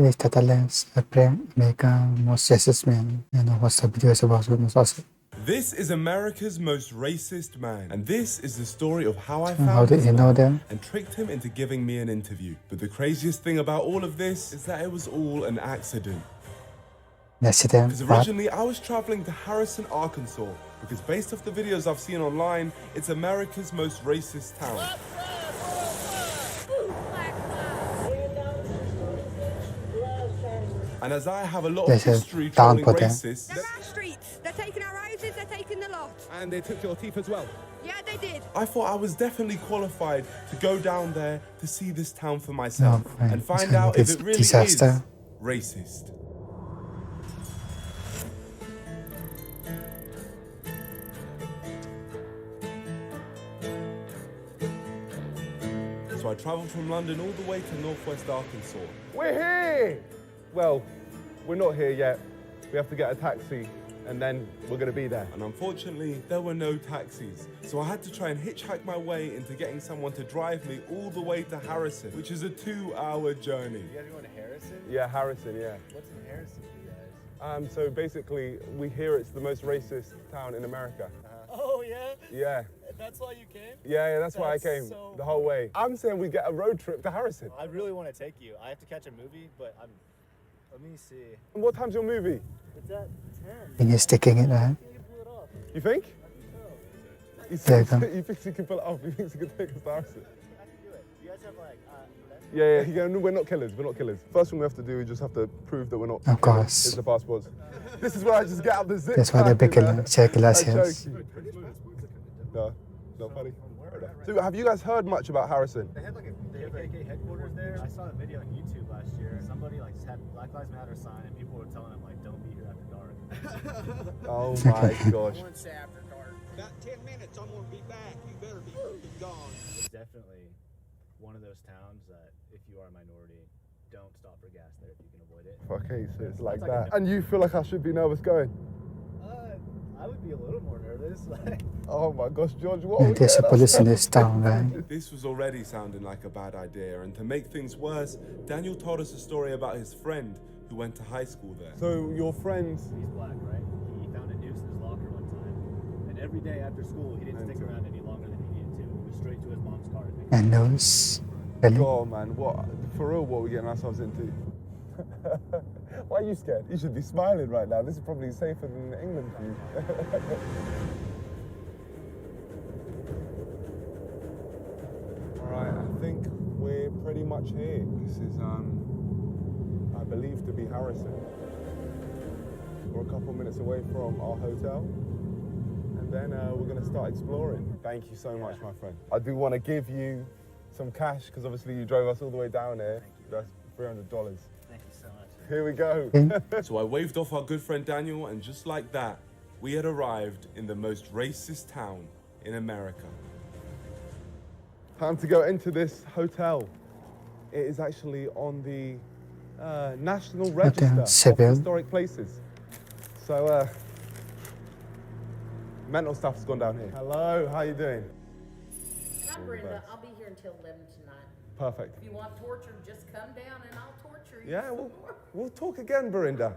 This title is Iprankedamericamostracistman, and what's the video is about most awesome. This is America's most racist man, and this is the story of how I How found did this you know man that? and tricked him into giving me an interview. But the craziest thing about all of this is that it was all an accident. Accident, Because what? originally I was traveling to Harrison, Arkansas, because based off the videos I've seen online, it's America's most racist town. And as I have a lot of There's a history town trolling for them. racists, They're our streets. They're taking our houses. They're taking the lot. And they took your teeth as well? Yeah, they did. I thought I was definitely qualified to go down there to see this town for myself and find out if it really disaster. is racist. So I travelled from London all the way to northwest Arkansas. We're here! Well, we're not here yet. We have to get a taxi and then we're gonna be there. And unfortunately, there were no taxis. So I had to try and hitchhike my way into getting someone to drive me all the way to Harrison, which is a 2-hour journey. You guys going to Harrison? Yeah, Harrison, yeah. What's in Harrison for you guys? So basically, we hear it's the most racist town in America. Oh, yeah? Yeah. That's why you came? Yeah, that's why I That's came so the whole way. I'm saying we get a road trip to Harrison. I really want to take you. I have to catch a movie, but let me see. And what time's your movie? It's at 10. And you're sticking it, right? You blew it off. You think? I think so. You think you can pull it off? You think you can take us to Harrison? I can do it. You guys have like, Yeah, no, we're not killers, we're not killers. First thing we have to do, we just have to prove that we're not Of course. Is the passports. This is where I just get out the zip. That's why they're pack, picking man. check I'm glasses. joking. No, not funny. So have you guys heard much about Harrison? They had like a KKK headquarters there. I saw a video on YouTube last year. Somebody like just had Black Lives Matter sign and people were telling him like, don't be here after dark. Oh my gosh. Once after dark. About 10 minutes, I'm gonna be back. You better be gone. It's definitely one of those towns that if you are a minority, don't stop for gas there if you can avoid it. Okay, so it's like That's like that. And you feel like I should be nervous going? I would be a little more nervous. Oh my gosh, George, what? And there's a police in this town, right? This was already sounding like a bad idea, and to make things worse, Daniel told us a story about his friend who went to high school there. So your friend, He's black, right? He found a noose in his locker one time. And every day after school, he didn't stick around any longer than he needed to. He went straight to his mom's car. And those. Really? God man, what, for real, what are we getting ourselves into? Why are you scared? You should be smiling right now. This is probably safer than England for you. Alright, I think we're pretty much here. This is, I believe to be Harrison. We're a couple minutes away from our hotel. And then we're going to start exploring. Thank you so much, my friend. I do want to give you some cash, because obviously you drove us all the way down here. That's $300. Thank you so much. Here we go. So I waved off our good friend Daniel, and just like that, we had arrived in the most racist town in America. Time to go into this hotel. It is actually on the National Register of Seville. Historic Places. So, mental stuff's gone down here. Hello, how you doing? I'm Brenda. I'll be here until 11 tonight. Perfect. If you want torture, just come down and I'll torture you. Yeah, we'll talk again, Belinda.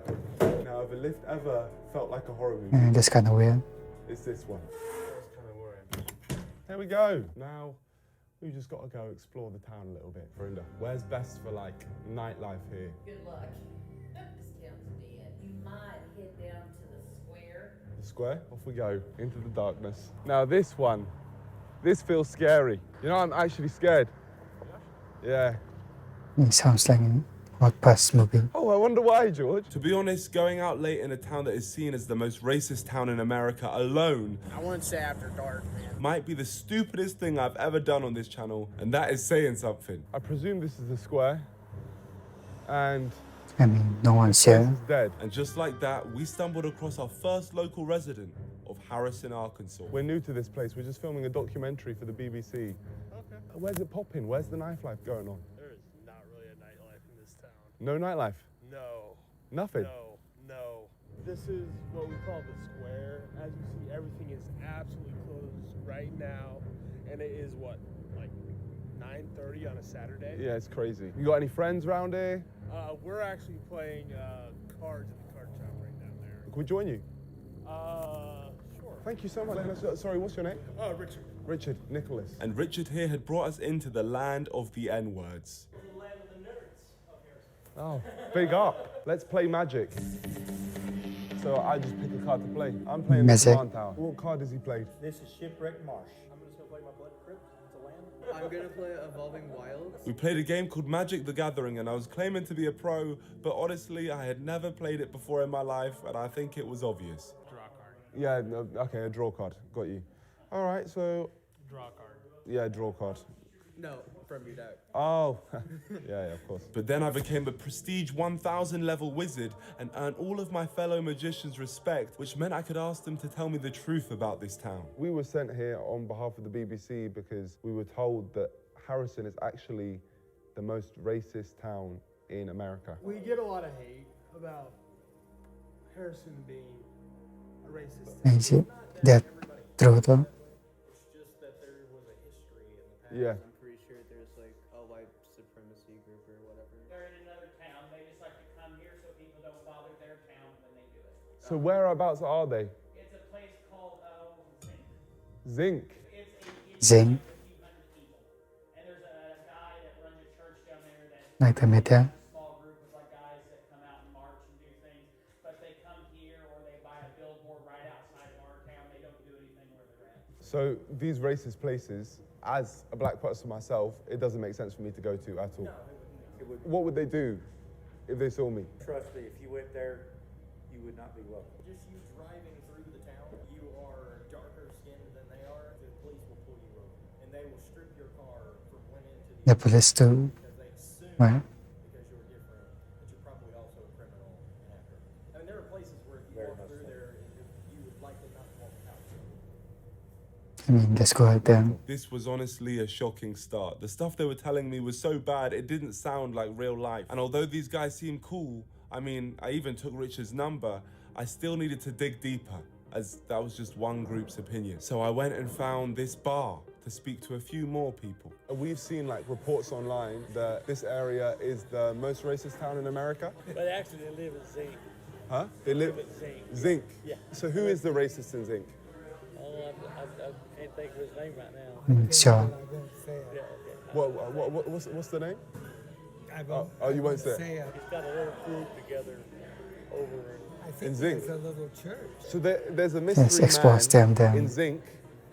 Now, if a lift ever felt like a horror movie, And that's kind of weird. it's this one. Here we go. Now, we've just got to go explore the town a little bit. Belinda, where's best for like nightlife here? Good luck. This town's dead. You might head down to the square. The square, off we go, into the darkness. Now this one, this feels scary. You know, I'm actually scared. Yeah. It sounds like a hot past movie. Oh, I wonder why, George. To be honest, going out late in a town that is seen as the most racist town in America alone I once after dark, man. might be the stupidest thing I've ever done on this channel, and that is saying something. I presume this is the square. And I mean, no one's this here. is dead. And just like that, we stumbled across our first local resident of Harrison, Arkansas. We're new to this place. We're just filming a documentary for the BBC. Okay. Where's it popping? Where's the nightlife going on? There is not really a nightlife in this town. No nightlife? No. Nothing? No. This is what we call the square. As you see, everything is absolutely closed right now. And it is what, like 9:30 on a Saturday. Yeah, it's crazy. You got any friends around here? We're actually playing cards at the card shop right down there. Can we join you? Sure. Thank you so much. Sorry, what's your name? Richard. Richard Nicholas. And Richard here had brought us into the land of the N-words. The land of the nerds of Harrison. Oh, big up. Let's play Magic. So I just pick a card to play. I'm playing the Magic. Command Tower. What card does he play? This is Shipwreck Marsh. I'm just gonna play my Blood Crypt. It's a land. I'm gonna play Evolving Wilds. We played a game called Magic the Gathering, and I was claiming to be a pro, but honestly, I had never played it before in my life, and I think it was obvious. Draw a card. Yeah, no, okay, a draw card. Got you. All right, so... Draw a card. Yeah, draw card. No, from your deck. Oh, yeah, of course. But then I became a prestige 1000 level wizard and earned all of my fellow magicians' respect, which meant I could ask them to tell me the truth about this town. We were sent here on behalf of the BBC because we were told that Harrison is actually the most racist town in America. We get a lot of hate about Harrison being a racist. Is that true though? It's just that there was a history in the past. Yeah. I'm pretty sure there's like a white supremacy group or whatever. They're in another town. They just like to come here so people don't bother their town when they do it. So whereabouts are they? It's a place called Zinc. Zinc. It's Zinc. a few hundred people. And there's a guy that runs a church down there that Like the media. a small group of like guys that come out and march and do things. But they come here or they buy a billboard right outside of our town. They don't do anything where they're at. So these racist places, as a black person myself, it doesn't make sense for me to go to at all. It would, What would they do if they saw me? trust me, if you went there, you would not be welcome. Just you driving through the town, you are darker skinned than they are, the police will pull you over. And they will strip your car from one end to The the other. police too. Because they assume Right. because you're different, that you're probably also a criminal after. I mean, there are places where if you walk through there, you would likely not walk out. I mean, let's go out there. This was honestly a shocking start. The stuff they were telling me was so bad, it didn't sound like real life. And although these guys seemed cool, I mean, I even took Richard's number, I still needed to dig deeper, as that was just one group's opinion. So I went and found this bar to speak to a few more people. We've seen like reports online that this area is the most racist town in America. But actually, they live in Zinc. Huh? They live in Zinc. Zinc. Yeah. So who is the racist in Zinc? Oh, I can't think of his name right now. Sure. What's the name? Oh, you won't say it. He's got a little group together over In Zinc. a little church. So there's a Let's mystery expose them man then. in Zinc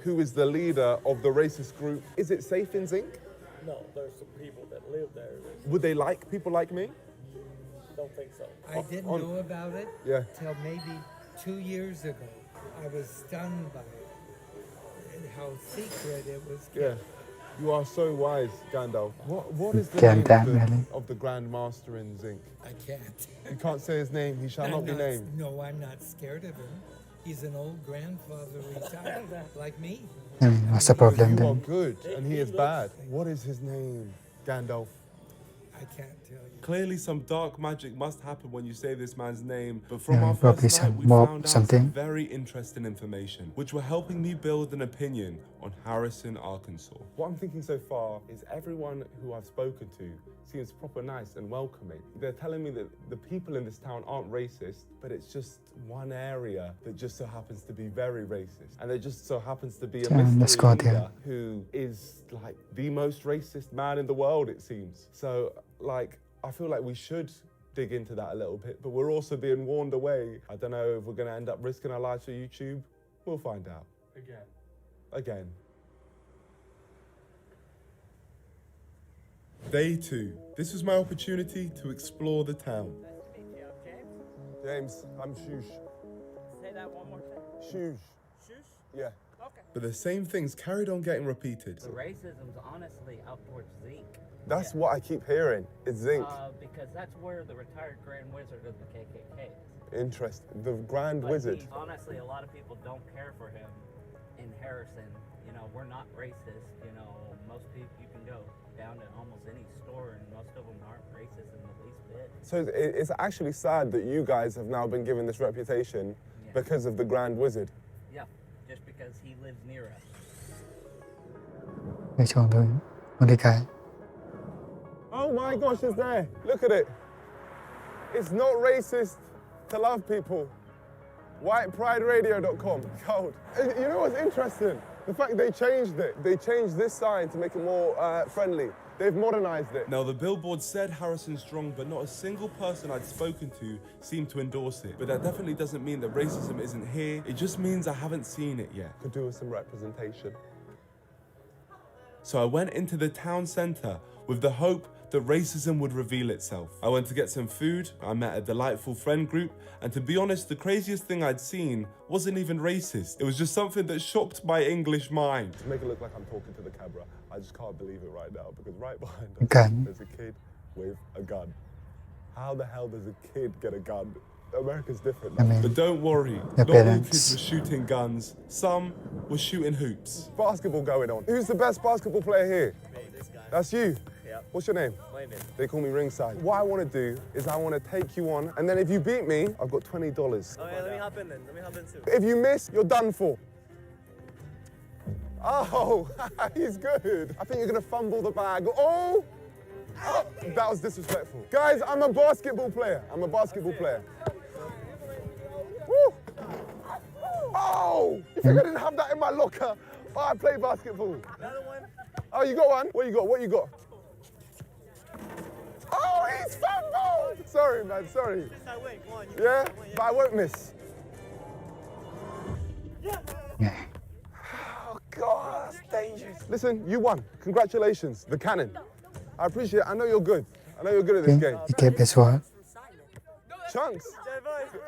who is the leader of the racist group. Is it safe in Zinc? No, there's some people that live there that Would they like people like me? don't think so. I didn't on- know about it Yeah. till maybe 2 years ago. I was stunned by it and how secret it was kept. Yeah. You are so wise, Gandalf. What is the Can't name that really? of the Grand Master in Zinc? I can't. You can't say his name. He shall not be named. No, I'm not scared of him. He's an old grandfather retired, like me. I mean, what's the problem You are then? good, and he is bad. What is his name, Gandalf? I can't tell you. Clearly some dark magic must happen when you say this man's name, but from Yeah, our probably first night some we mob found out something. some very interesting information, which were helping me build an opinion on Harrison, Arkansas. What I'm thinking so far is everyone who I've spoken to seems proper nice and welcoming. They're telling me that the people in this town aren't racist, but it's just one area that just so happens to be very racist. And there just so happens to be a Damn, let's mystery go there. leader who is like the most racist man in the world, it seems. So like, I feel like we should dig into that a little bit, but we're also being warned away. I don't know if we're gonna end up risking our lives for YouTube. We'll find out. Again. Day 2. This was my opportunity to explore the town. James, I'm Shush. Say that one more time. Shush. Shush? Yeah. Okay. But the same things carried on getting repeated. The racism's honestly out towards Zinc. That's what I keep hearing. It's Zinc. Because that's where the retired Grand Wizard of the KKK is. Interesting. The Grand Wizard. Honestly, a lot of people don't care for him in Harrison. You know, we're not racist. You know, most people, you can go down to almost any store and most of them aren't racist in the least bit. So it's actually sad that you guys have now been given this reputation because of the Grand Wizard. Yeah, just because he lives near us. 非常的 Only guy. Oh my gosh, it's there. Look at it. It's not racist to love people. WhitePrideRadio.com. Gold. You know what's interesting? The fact they changed it. They changed this sign to make it more friendly. They've modernized it. Now, the billboard said Harrison strong, but not a single person I'd spoken to seemed to endorse it. But that definitely doesn't mean that racism isn't here. It just means I haven't seen it yet. Could do with some representation. So I went into the town centre with the hope that racism would reveal itself. I went to get some food, I met a delightful friend group, and to be honest, the craziest thing I'd seen wasn't even racist. It was just something that shocked my English mind. To make it look like I'm talking to the camera, I just can't believe it right now, because right behind us, Gun. there's a kid with a gun. How the hell does a kid get a gun? America's different. I mean, But don't worry, your not all parents. kids were shooting guns. Some were shooting hoops. Basketball going on. Who's the best basketball player here? Me, this guy. That's you? Yep. What's your name? Layman. They call me Ringside. What I want to do is I want to take you on, and then if you beat me, I've got $20. Oh yeah, let me hop in then. Let me hop in too. If you miss, you're done for. Oh, he's good. I think you're going to fumble the bag. Oh! Oh, that was disrespectful. Guys, I'm a basketball player. I'm a basketball player. Woo! Oh! You think I didn't have that in my locker? Oh, I play basketball. Another one. Oh, you got one? What you got? What you got? Oh, he's fumbled! Sorry, man, sorry. Yes, I win. Come on. Yeah? But I won't miss. Yeah. Oh, God, that's dangerous. Listen, you won. Congratulations, the cannon. I appreciate it. I know you're good. I know you're good at this game. He kept his word. Chunks.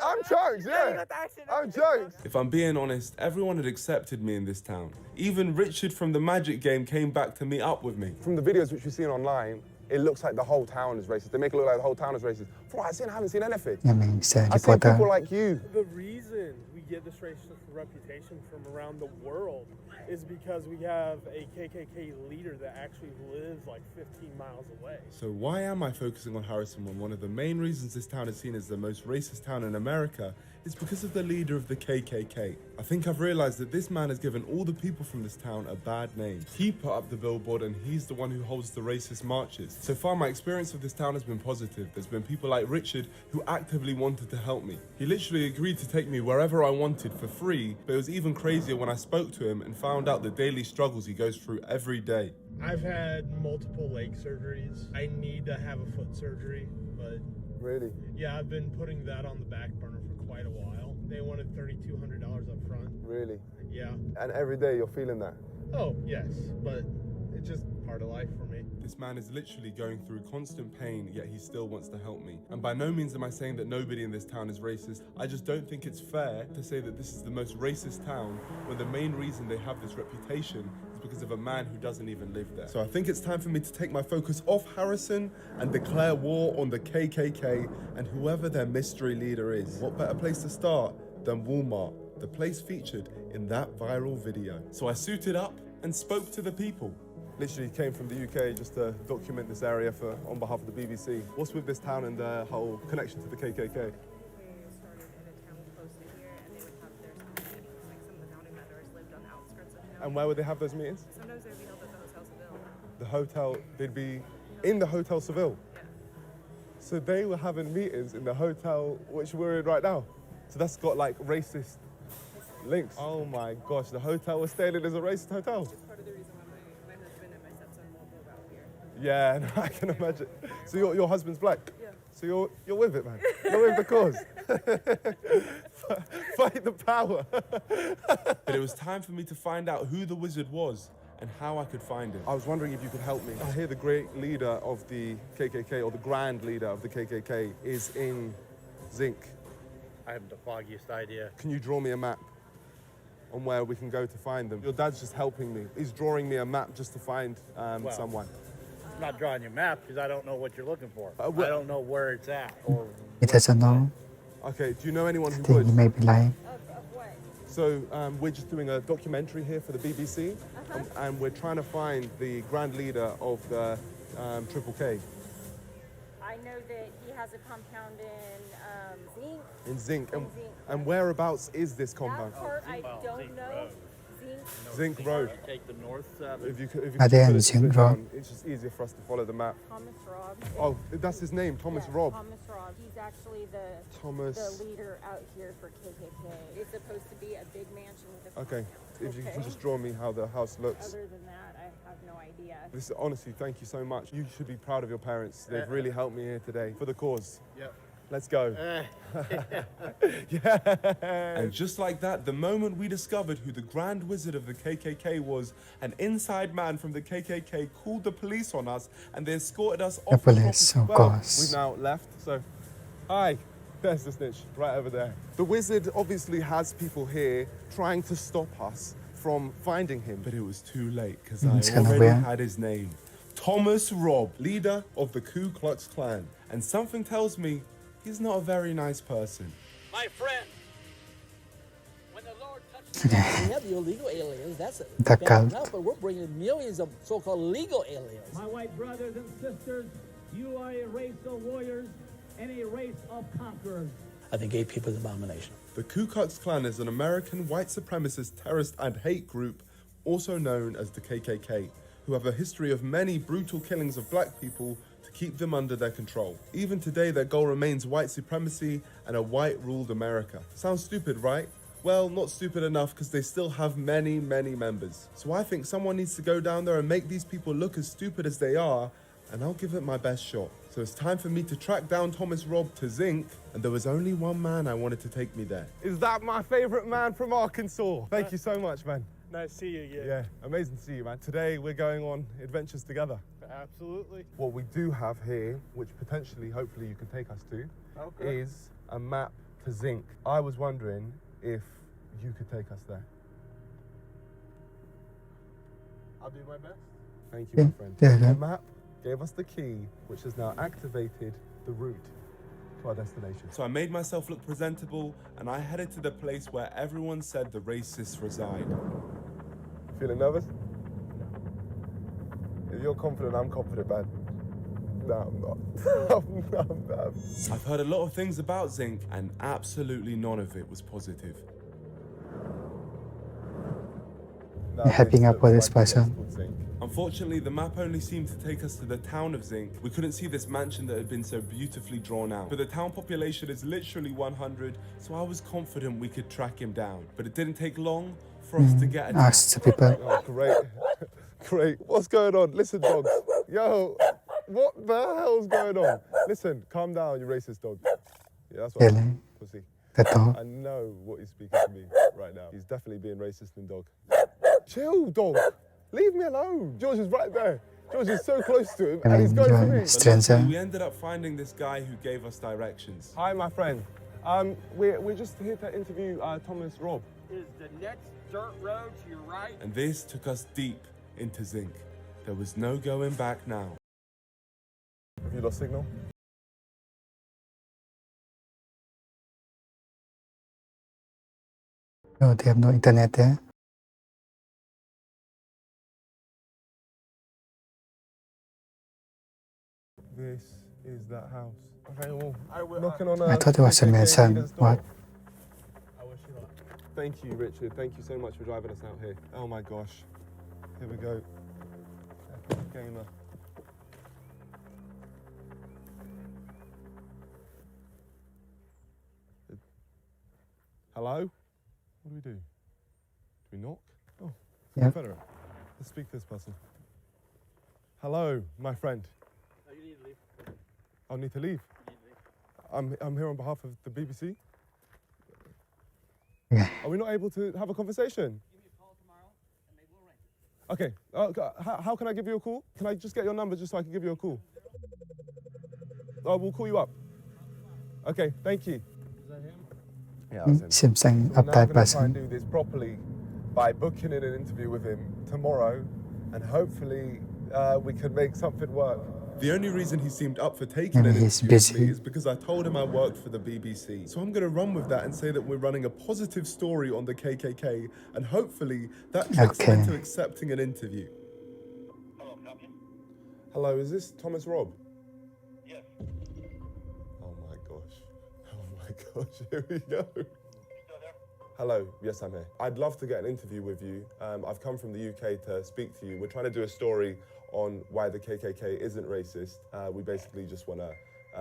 I'm Chunks, yeah. I'm Chunks. If I'm being honest, everyone had accepted me in this town. Even Richard from the Magic game came back to meet up with me. From the videos which we've seen online, it looks like the whole town is racist. They make it look like the whole town is racist. From what I've seen, I haven't seen anything. I mean, he's a I've seen people reporter. like you. The reason we get this racist reputation from around the world is because we have a KKK leader that actually lives like 15 miles away. So why am I focusing on Harrison when one of the main reasons this town is seen as the most racist town in America is because of the leader of the KKK? I think I've realized that this man has given all the people from this town a bad name. He put up the billboard and he's the one who holds the racist marches. So far, my experience of this town has been positive. There's been people like Richard who actively wanted to help me. He literally agreed to take me wherever I wanted for free, but it was even crazier when I spoke to him and found out the daily struggles he goes through every day. I've had multiple leg surgeries. I need to have a foot surgery, but Really? yeah, I've been putting that on the back burner for quite a while. They wanted $3,200 up front. Really? Yeah. And every day you're feeling that? Oh, yes, but it's just part of life for me. This man is literally going through constant pain, yet he still wants to help me. And by no means am I saying that nobody in this town is racist. I just don't think it's fair to say that this is the most racist town when the main reason they have this reputation is because of a man who doesn't even live there. So I think it's time for me to take my focus off Harrison and declare war on the KKK and whoever their mystery leader is. What better place to start than Walmart, the place featured in that viral video. So I suited up and spoke to the people. Literally came from the UK just to document this area on behalf of the BBC. What's with this town and the whole connection to the KKK? They started in a town close to here, and they would have their meetings. Like some of the founding members lived on the outskirts of town. And where would they have those meetings? Sometimes they'd be held at the Hotel Seville. The hotel, they'd be in the Hotel Seville. Yeah. So they were having meetings in the hotel which we're in right now. So that's got like racist links. Oh my gosh, the hotel we're staying in is a racist hotel. It's part of the reason why my husband and my stepson won't move out here. Yeah, no, I can imagine. So your husband's black? Yeah. So you're with it, man. You're with the cause. Fight the power. But it was time for me to find out who the wizard was and how I could find him. I was wondering if you could help me. I hear the great leader of the KKK, or the grand leader of the KKK, is in Zinc. I have the foggiest idea. Can you draw me a map on where we can go to find them? Your dad's just helping me. He's drawing me a map just to find someone. I'm not drawing your map because I don't know what you're looking for. well- I don't know where it's at. Or He doesn't know. Okay, do you know anyone I who think would? he may be lying. Of what? So we're just doing a documentary here for the BBC, and we're trying to find the grand leader of the Triple K. I know that he has a compound in Zinc. In Zinc. In Zinc. And whereabouts is this compound? That part I don't Zinc know. Road. Zinc Zinc Road. Take the north If you could Are they put in it Zinc down, Road? it's just easier for us to follow the map. Thomas Robb. Oh, that's his name, Thomas Robb. Thomas Robb. He's actually Thomas. the leader out here for KKK. It's supposed to be a big mansion with a Okay, if you Okay. can just draw me how the house looks. Other than that, I have no idea. This is, honestly, thank you so much. You should be proud of your parents. They've really helped me here today for the cause. Yep. Let's go. And just like that, the moment we discovered who the Grand Wizard of the KKK was, an inside man from the KKK called the police on us and they escorted us The off the police, of property. course. We've now left, so hi. There's the snitch, right over there. The wizard obviously has people here trying to stop us from finding him. But it was too late because It's I kinda already weird. had his name. Thomas Robb, leader of the Ku Klux Klan. And something tells me he's not a very nice person. My friend, when the Lord touched We have the illegal aliens, that's The bad cult. enough, but we're bringing millions of so-called legal aliens. My white brothers and sisters, you are a race of warriors and a race of conquerors. I think gay people is an abomination. The Ku Klux Klan is an American white supremacist terrorist and hate group, also known as the KKK, who have a history of many brutal killings of black people to keep them under their control. Even today, their goal remains white supremacy and a white-ruled America. Sounds stupid, right? Well, not stupid enough because they still have many, many members. So I think someone needs to go down there and make these people look as stupid as they are, and I'll give it my best shot. So it's time for me to track down Thomas Robb to Zinc, and there was only one man I wanted to take me there. Is that my favorite man from Arkansas? Thank you so much, man. Nice to see you again. Yeah, amazing to see you, man. Today we're going on adventures together. Absolutely. What we do have here, which potentially, hopefully you can take us to, is a map to Zinc. I was wondering if you could take us there. I'll do my best. Thank you, my friend. Yeah. The map gave us the key, which has now activated the route to our destination. So I made myself look presentable, and I headed to the place where everyone said the racists reside. Feeling nervous? If you're confident, I'm confident, man. No, I'm not. I'm not. I've heard a lot of things about Zinc, and absolutely none of it was positive. No, Hacking up with this looks like a place person. called Zinc. Unfortunately, the map only seemed to take us to the town of Zinc. We couldn't see this mansion that had been so beautifully drawn out. But the town population is literally 100, so I was confident we could track him down. But it didn't take long for us to get attacked. Ask the people. Oh, great. Great. What's going on? Listen, dogs. Yo, what the hell's going on? Listen, calm down, you racist dog. Yeah, that's what Really? pussy. The dog. I know what he's speaking to me right now. He's definitely being racist and dog. Chill, dog. Leave me alone. George is right there. George is so close to him, I and he's mean, going for you're me. a stranger. We ended up finding this guy who gave us directions. Hi, my friend. We're just here to interview Thomas Robb. Is the next dirt road to your right? And this took us deep into Zinc. There was no going back now. Have you lost signal? No, they have no internet there. This is that house. Okay, well, I will. knocking on I thought it was a KKK mansion. leader's door. What? I wish you luck. Thank you, Richard. Thank you so much for driving us out here. Oh my gosh. Here we go. Epic gamer. Hello? What do we do? Do we knock? Oh, Yeah. Confederate. Let's speak to this person. Hello, my friend. No, you need to leave. I'll need to leave. You need to leave. I'm here on behalf of the BBC. Yeah. Are we not able to have a conversation? Give me a call tomorrow, and they will arrange it. Okay. How can I give you a call? Can I just get your number just so I can give you a call? We'll call you up. Okay, thank you. Is that him? Yeah, that's him. Seems like an So now I'm uptight going to try and person. do this properly by booking in an interview with him tomorrow, and hopefully we can make something work. The only reason he seemed up for taking Maybe an he's interview with me busy. is because I told him I worked for the BBC. So I'm going to run with that and say that we're running a positive story on the KKK, and hopefully that tricks him Okay. into accepting an interview. Hello, is this Thomas Robb? Yes. Oh my gosh. Oh my gosh, here we go. Still there? Hello, yes, I'm here. I'd love to get an interview with you. I've come from the UK to speak to you. We're trying to do a story on why the KKK isn't racist. We basically just want to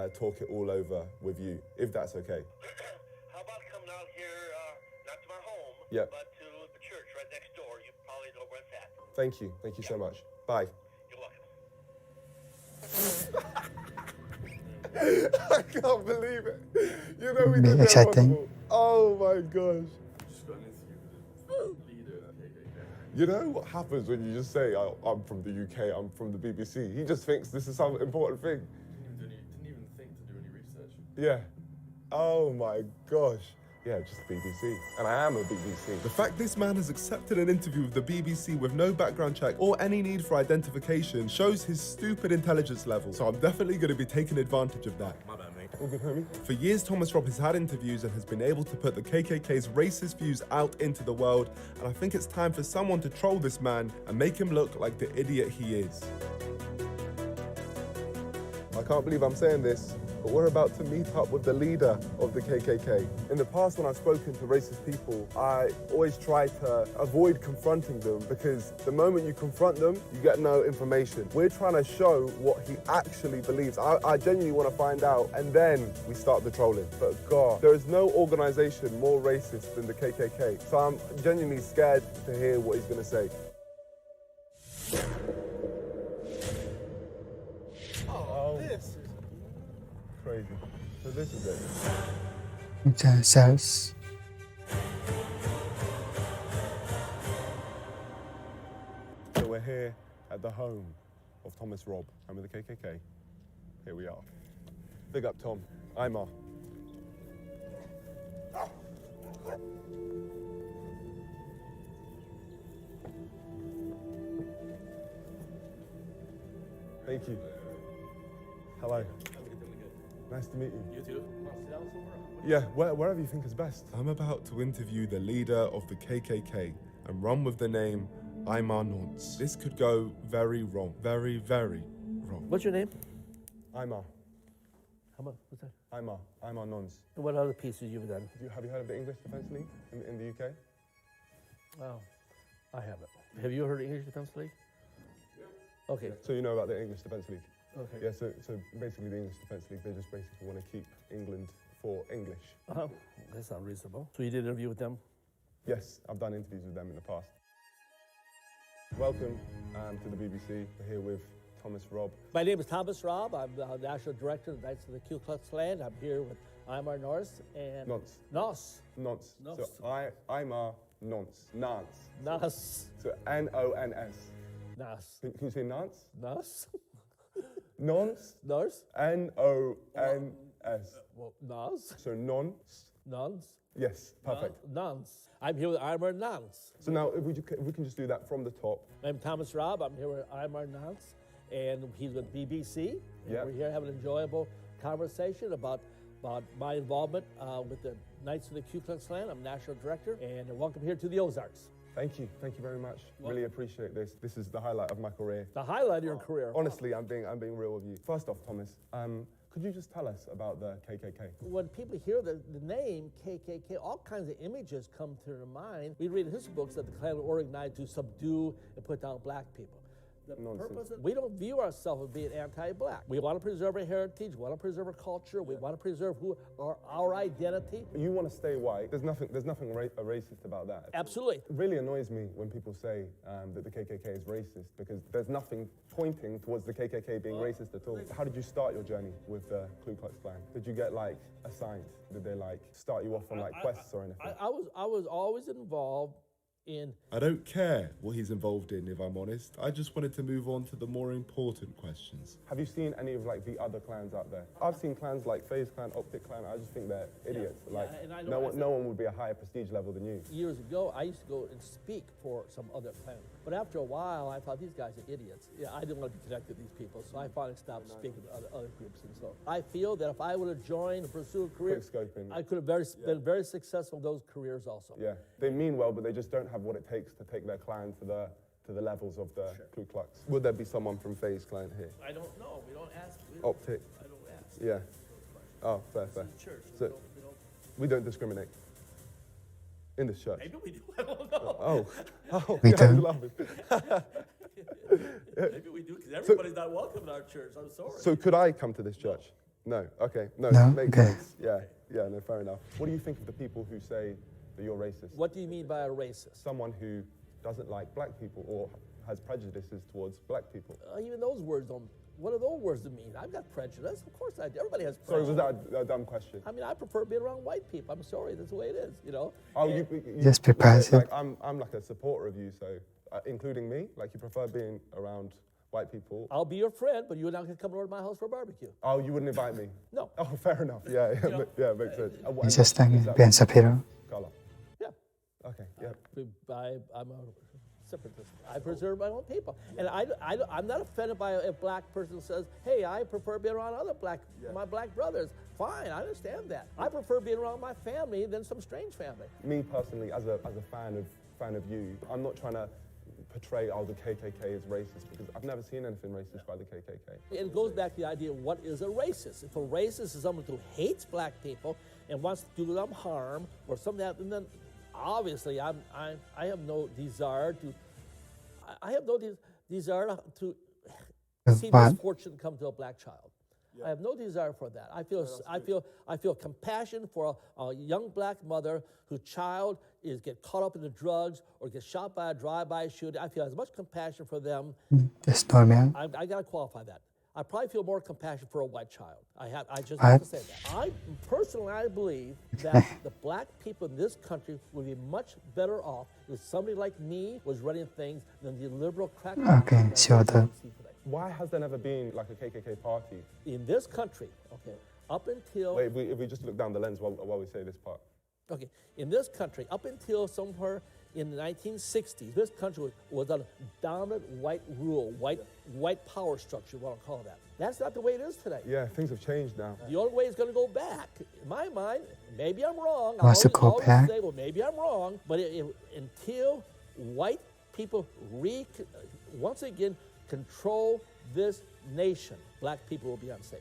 talk it all over with you, if that's okay. How about coming out here, not to my home, Yep. but to the church right next door? You probably know where it's at. Thank you. Thank you so much. Bye. You're welcome. I can't believe it. You know we did the Exciting. impossible. Oh my gosh. You know what happens when you just say, oh, I'm from the UK, I'm from the BBC? He just thinks this is some important thing. Didn't even think to do any research. Yeah. Oh my gosh. Yeah, just BBC. And I am a BBC. The fact this man has accepted an interview with the BBC with no background check or any need for identification shows his stupid intelligence level. So I'm definitely going to be taking advantage of that. My bad, mate. All good, homie. For years, Thomas Robb has had interviews and has been able to put the KKK's racist views out into the world. And I think it's time for someone to troll this man and make him look like the idiot he is. I can't believe I'm saying this, but we're about to meet up with the leader of the KKK. In the past, when I've spoken to racist people, I always try to avoid confronting them because the moment you confront them, you get no information. We're trying to show what he actually believes. I genuinely want to find out, and then we start the trolling. But God, there is no organization more racist than the KKK. So I'm genuinely scared to hear what he's going to say. This is Crazy. So this is it. The cells. So we're here at the home of Thomas Robb and with the KKK. Here we are. Big up, Tom. Imar. Thank you. Hello. Nice to meet you. You too? Yeah, wherever you think is best. I'm about to interview the leader of the KKK and run with the name Imar Nonce. This could go very wrong. Very, very wrong. What's your name? Imar. How much? What's that? Imar Nonce. And what other pieces you've done? Have you heard of the English Defence League in the UK? Oh, I haven't. Have you heard of English Defence League? Okay. So you know about the English Defence League? Okay. Yeah, so basically the English Defence League, they just basically want to keep England for English. That's not reasonable. So you did an interview with them? Yes, I've done interviews with them in the past. Welcome to the BBC. We're here with Thomas Robb. My name is Thomas Robb. I'm the National Director of the Knights of the Ku Klux Klan. I'm here with Imar Nonce and... Nonce. Nonce. Nonce. Nonce. So Imar Nonce. Nance. Nonce. So N-O-N-S. Nonce. Can you say Nance? Nonce. Nonce. Nonce. N-O-N-S. Well, Nonce. So Nonce. Nonce. Yes, perfect. Nonce. I'm here with Imar Nonce. So now, if we can just do that from the top. I'm Thomas Robb. I'm here with Imar Nonce, and he's with BBC. And Yep. We're here having an enjoyable conversation about my involvement with the Knights of the Ku Klux Klan. I'm National Director, and welcome here to the Ozarks. Thank you very much. Really appreciate this. This is the highlight of my career. The highlight of your career. Honestly, I'm being real with you. First off, Thomas, could you just tell us about the KKK? When people hear the name KKK, all kinds of images come to their mind. We read in history books that the Klan were organized to subdue and put down black people. The purpose we don't view ourselves as being anti-black. We want to preserve our heritage. We want to preserve our culture. We want to preserve our identity. You want to stay white. There's nothing racist about that. Absolutely. It really annoys me when people say that the KKK is racist because there's nothing pointing towards the KKK being racist at all. How did you start your journey with the Ku Klux Klan? Did you get assigned? Did they start you off on quests or anything? I was always involved in... I don't care what he's involved in, if I'm honest. I just wanted to move on to the more important questions. Have you seen any of the other clans out there? I've seen clans like FaZe Clan, Optic Clan. I just think they're idiots. No one would be a higher prestige level than you. Years ago, I used to go and speak for some other clan. But after a while, I thought these guys are idiots. Yeah, I didn't want to be connected to these people, so I finally stopped speaking to other groups. And so I feel that if I would have joined and pursued a career, I could have been very successful in those careers also. Yeah, they mean well, but they just don't have what it takes to take their clan to the levels of the Ku Klux. Would there be someone from FaZe Clan here? I don't know. We don't ask. Optic. I don't ask. Yeah. Oh, fair. Church. So we don't discriminate. In this church? Maybe we do. I don't know. Oh, We you guys do. laughing. Maybe we do, because everybody's not welcome in our church. I'm sorry. So could I come to this church? No. Okay. No. No? Makes Okay. sense. Yeah. Yeah. No. Fair enough. What do you think of the people who say that you're racist? What do you mean by a racist? Someone who doesn't like black people or has prejudices towards black people. Even those words don't. What do those words mean? I've got prejudice. Of course I do. Everybody has Sorry, prejudice. was that a dumb question? I mean, I prefer being around white people. I'm sorry, that's the way it is, you know? Oh, Just be passive. Like, I'm like a supporter of you, so including me, like you prefer being around white people. I'll be your friend, but you're not going to come over to my house for a barbecue. Oh, you wouldn't invite me? No. Oh, fair enough. Yeah, You know, yeah, makes sense. It's just like piensa pero. Color. Yeah. Okay, yeah. I'm a separatist. I preserve my own people. And I'm not offended by a black person who says, hey, I prefer being around other my black brothers. Fine, I understand that. I prefer being around my family than some strange family. Me personally, as a fan of you, I'm not trying to portray the KKK as racist, because I've never seen anything racist by the KKK. It goes back to the idea of what is a racist. If a racist is someone who hates black people and wants to do them harm or something like that, then obviously I have no desire to see misfortune come to a black child. I have no desire for that. I feel compassion for a young black mother whose child get caught up in the drugs or gets shot by a drive-by shooting. I feel as much compassion for them. Just normal. I got to qualify that. I probably feel more compassion for a white child. I just have to say that. I believe that the black people in this country would be much better off if somebody like me was running things than the liberal crack. Okay, sure. Why has there never been like a KKK party? In this country, okay, up until... Wait, if we just look down the lens while we say this part. Okay, in this country, up until somewhere in the 1960s, this country was a dominant white rule, white power structure, what I'll call that. That's not the way it is today. Yeah, things have changed now. The only way is going to go back. In my mind, maybe I'm wrong. Wants to go back? Say, well, maybe I'm wrong, but until white people once again control this nation, black people will be unsafe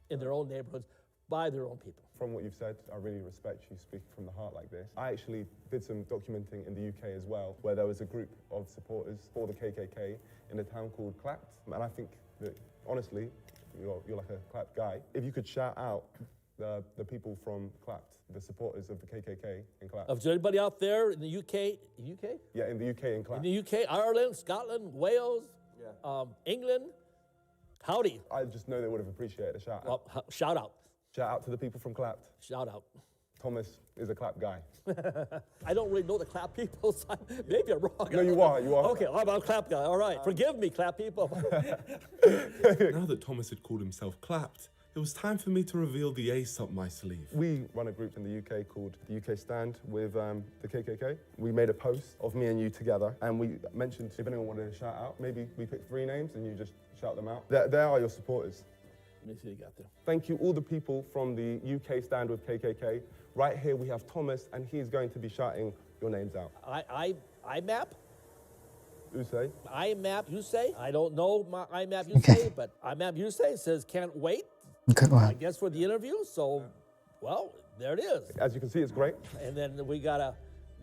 in their own neighborhoods by their own people. From what you've said, I really respect you speaking from the heart like this. I actually did some documenting in the UK as well, where there was a group of supporters for the KKK in a town called Clapt. And I think that, honestly, you're like a Clapt guy. If you could shout out the people from Clapt, the supporters of the KKK in Clapt. Of anybody out there in the UK? Yeah, in the UK in Clapt. In the UK, Ireland, Scotland, Wales, England, howdy. I just know they would have appreciated a shout out. Well, shout out. Shout out to the people from Clapt. Shout out. Thomas is a Clapt guy. I don't really know the Clapt people, so maybe I'm wrong. No, you are. Okay, I'm a Clapt guy. All right, forgive me, Clapt people. Now that Thomas had called himself Clapt, it was time for me to reveal the ace up my sleeve. We run a group in the UK called the UK Stand with the KKK. We made a post of me and you together, and we mentioned if anyone wanted to shout out, maybe we picked 3 names and you just shout them out. There are your supporters. Let me see what you got there. Thank you, all the people from the UK Stand with KKK. Right here we have Thomas, and he's going to be shouting your names out. IMAP? You say? IMAP, you say? I don't know my IMAP, you say, but IMAP, you say says can't wait. Good one. I guess for the interview, so, well, there it is. As you can see, it's great. And then we got a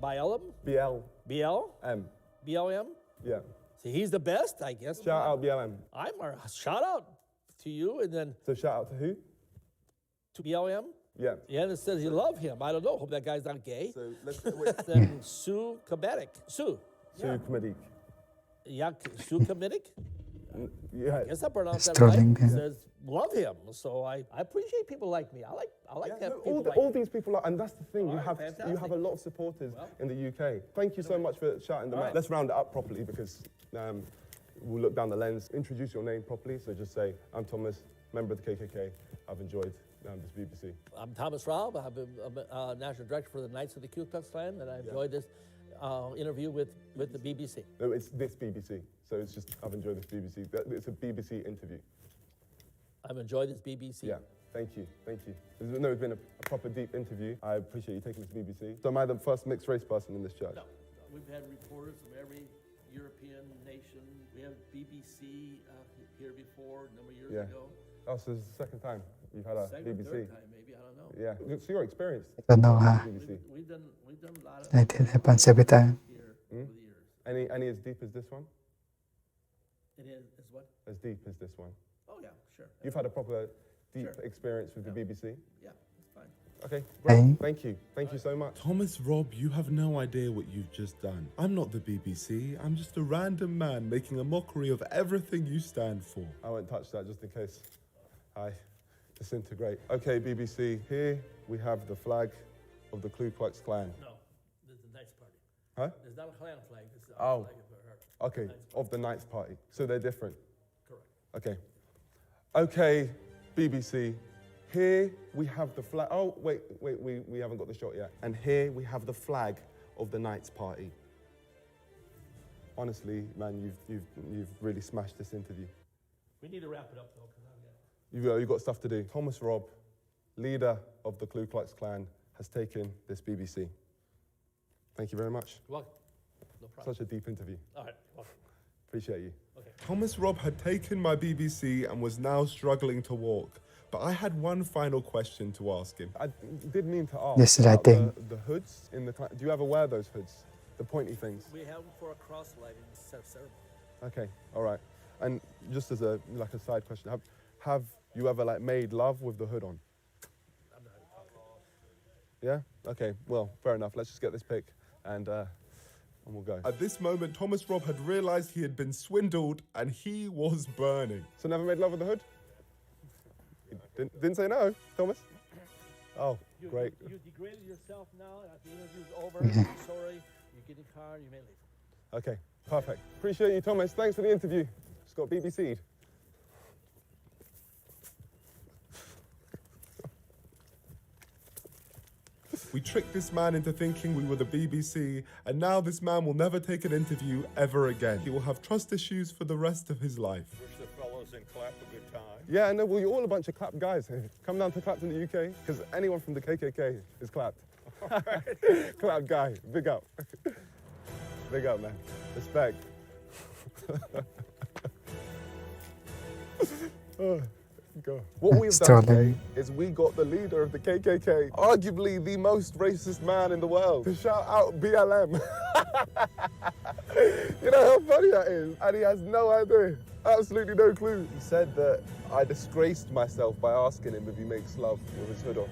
BLM? BLM. BLM? Yeah. See, he's the best, I guess. Shout out BLM. Shout out to you, and then... So shout out to who? To BLM? Yeah. Yeah, and it says you love him. I don't know. Hope that guy's not gay. So let's wait. Then Sue Kametic. Sue. Sue Kametic. Yeah, Sue Kametic? Yeah. I guess I pronounced that right. Sterling. It says love him. So I appreciate people like me. I like that. All these people are, and that's the thing. You have a lot of supporters in the UK. Thank you so much for shouting them out. Let's round it up properly, because we'll look down the lens. Introduce your name properly. So just say, I'm Thomas, member of the KKK. I've enjoyed this BBC. I'm Thomas Raub. I'm National Director for the Knights of the Ku Klux Klan, and I enjoyed this interview with the BBC. No, it's this BBC. So it's just, I've enjoyed this BBC. It's a BBC interview. I've enjoyed this BBC. Yeah, thank you, thank you. It's been a proper deep interview. I appreciate you taking this to BBC. So am I the first mixed race person in this church? No. We've had reporters from every European nation. We have BBC here before, a number of years ago. Oh, so this is the second time you've had a BBC? Third time, maybe, I don't know. Yeah. So you're experienced. I don't know, huh? BBC. We've done a lot of It happens every time. here Hmm? over the years. Any as deep as this one? It is what? As deep as this one? Oh yeah, sure. You've had a proper deep Sure. experience with the BBC? Yeah, it's fine. Okay, Hey. great. Thank you. Thank you so much. Thomas Robb, you have no idea what you've just done. I'm not the BBC. I'm just a random man making a mockery of everything you stand for. I won't touch that just in case I disintegrate. Okay, BBC, here we have the flag of the Ku Klux Klan. No, there's the Knights Party. Huh? There's not a Klan flag. This is Oh. flag of her. Okay, of the Knights Party. So they're different. Correct. Okay. Okay, BBC. Here we have the flag. Oh, wait, we haven't got the shot yet. And here we have the flag of the Knights Party. Honestly, man, you've really smashed this interview. We need to wrap it up though, because I've got. You've got stuff to do. Thomas Robb, leader of the Ku Klux Klan, has taken this BBC. Thank you very much. You're welcome. No problem. Such a deep interview. All right. Welcome. Appreciate you. Okay. Thomas Robb had taken my BBC and was now struggling to walk. But I had one final question to ask him. I did mean to ask This is right about thing. the hoods in the Klan. Do you ever wear those hoods? The pointy things? We have them for a cross lighting ceremony. Okay, all right. And just as a side question, have you ever made love with the hood on? I'm not talking. Yeah? Okay, well, fair enough. Let's just get this pic and we'll go. At this moment, Thomas Robb had realized he had been swindled and he was burning. So never made love with the hood? Didn't say no, Thomas? Oh, great. You degraded yourself now, and after the interview's over, Yeah. I'm sorry. You get in the car, you may leave. Okay, perfect. Appreciate you, Thomas. Thanks for the interview. Just got BBC'd. We tricked this man into thinking we were the BBC, and now this man will never take an interview ever again. He will have trust issues for the rest of his life. Wish the fellows in Clap a good time. Yeah, no, well, you're all a bunch of clap guys here. Come down to Clap in the UK, because anyone from the KKK is clapped. Clap guy, big up. Big up, man. Respect. Oh, go. What we've done today is we got the leader of the KKK, arguably the most racist man in the world, to shout out BLM. You know how funny that is? And he has no idea. Absolutely no clue. He said that I disgraced myself by asking him if he makes love with his hood on.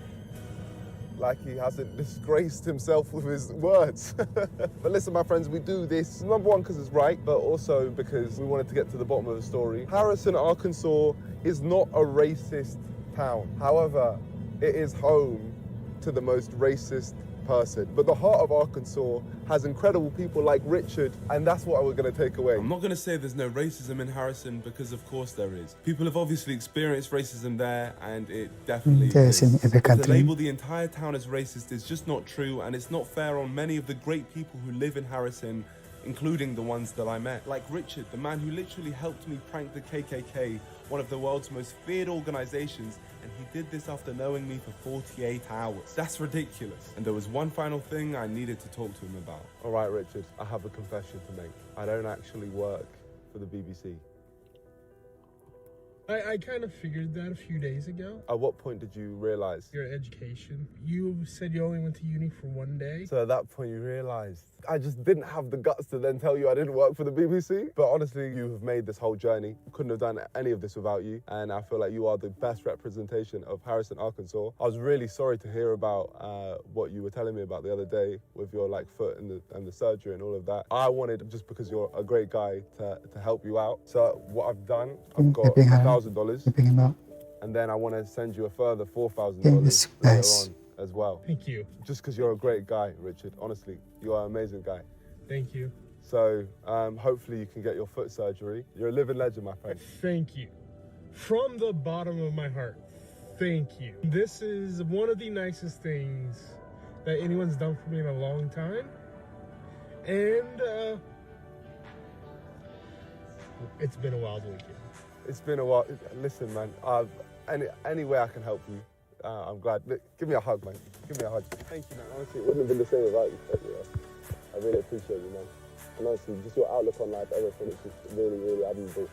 Like he hasn't disgraced himself with his words. But listen, my friends, we do this, number one, because it's right, but also because we wanted to get to the bottom of the story. Harrison, Arkansas is not a racist town. However, it is home to the most racist person. But the heart of Arkansas has incredible people like Richard, and that's what we're going to take away. I'm not going to say there's no racism in Harrison, because of course there is. People have obviously experienced racism there, and it definitely There's in every To country. label the entire town as racist is just not true, and it's not fair on many of the great people who live in Harrison, including the ones that I met. Like Richard, the man who literally helped me prank the KKK, one of the world's most feared organizations, and he did this after knowing me for 48 hours. That's ridiculous. And there was one final thing I needed to talk to him about. All right, Richard, I have a confession to make. I don't actually work for the BBC. I kind of figured that a few days ago. At what point did you realize? Your education. You said you only went to uni for one day. So at that point you realized. I just didn't have the guts to then tell you I didn't work for the BBC. But honestly, you have made this whole journey. Couldn't have done any of this without you. And I feel like you are the best representation of Harrison, Arkansas. I was really sorry to hear about what you were telling me about the other day with your foot and the surgery and all of that. I wanted, just because you're a great guy, to help you out. So what I've done, I've got $1,000. And then I want to send you a further $4,000 later on as well. Thank you. Just because you're a great guy, Richard. Honestly, you are an amazing guy. Thank you. So hopefully you can get your foot surgery. You're a living legend, my friend. Thank you. From the bottom of my heart, thank you. This is one of the nicest things that anyone's done for me in a long time. And it's been a wild weekend. It's been a while. Listen, man, any way I can help you, I'm glad. Look, give me a hug, man. Give me a hug. Thank you, man. Honestly, it wouldn't have been the same without you. I really appreciate you, man. And honestly, just your outlook on life, everything, it's just really, really admirable.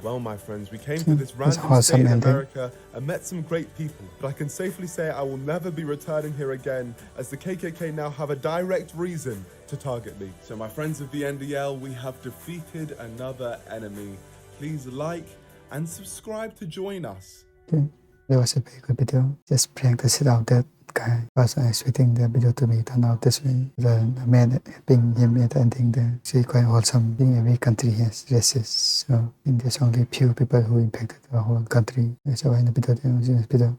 Well, my friends, we came to this It's random awesome state in ending. America and met some great people. But I can safely say I will never be returning here again, as the KKK now have a direct reason to target me. So my friends of the NDL, we have defeated another enemy. Please like and subscribe to join us. Okay. It was a very good video. Just prank the shit out that guy. Was I expecting the video to be turned out this way? The man helping him at the ending there. It's quite wholesome. Being every country has racists. So in there's only few people who impacted the whole country. So in the video,